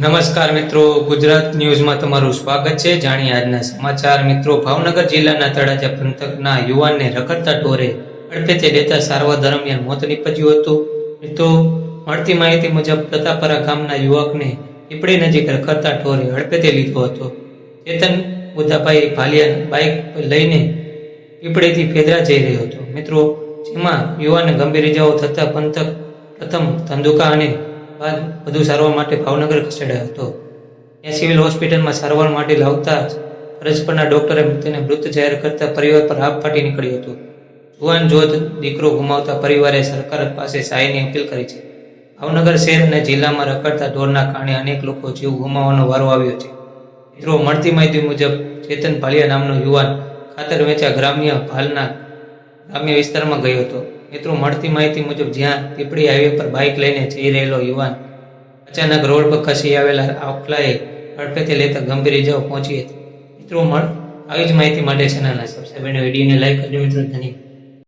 નમસ્કાર મિત્રો, ગુજરાત ન્યૂઝમાં તમારું સ્વાગત છે। જાણીએ આજના સમાચાર। મિત્રો, ભાવનગર જિલ્લાના તળાજા પંથકના યુવાનને રખડતા ઢોરે અડફેટે લેતા સારવાર દરમિયાન મોત નીપજ્યું હતું। મિત્રો, મળતી માહિતી મુજબ પ્રતાપરા ગામના યુવકને પીપળી નજીક રખડતા ઢોરે અડફેટે લીધો હતો। ચેતન બુધાભાઈ ભાલિયા બાઇક લઈને પીપળીથી ફેદરા જઈ રહ્યો હતો। મિત્રો, જેમાં યુવાનને ગંભીર ઇજાઓ થતા પંથક પ્રથમ ધંધુકા અને બાદ વધુ સારવાર માટે ભાવનગર ખસેડાયો હતો। ત્યાં સિવિલ હોસ્પિટલમાં સારવાર માટે લાવતા ફરજ પરના ડોક્ટરે તેને મૃત જાહેર કરતા પરિવાર પર આભ ફાટી નીકળ્યું હતું। જુવાન જોધ દીકરો ગુમાવતા પરિવારે સરકાર પાસે સહાયની અપીલ કરી છે। ભાવનગર શહેર અને જિલ્લામાં રખડતા ઢોરના કારણે અનેક લોકો જીવ ગુમાવવાનો વારો આવ્યો છે। મિત્રો, મળતી માહિતી મુજબ ચેતન ભાલિયા નામનો યુવાન ખાતર વેચા ભાલના ગ્રામ્ય વિસ્તારમાં ગયો હતો। મિત્રો, મળતી માહિતી મુજબ જ્યાં પીપળી હાઈવે પર બાઇક લઈને જઈ રહેલો યુવાન અચાનક રોડ પર ખસી આવેલા આખલાએ અડફેટે લેતા ગંભીર ઇજાઓ પહોંચી હતી। મિત્રો, આવી જ માહિતી માટે ચેનલને સબસ્ક્રાઇબ અને વિડીયોને લાઈક કરજો। મિત્રો, ધન્યવાદ।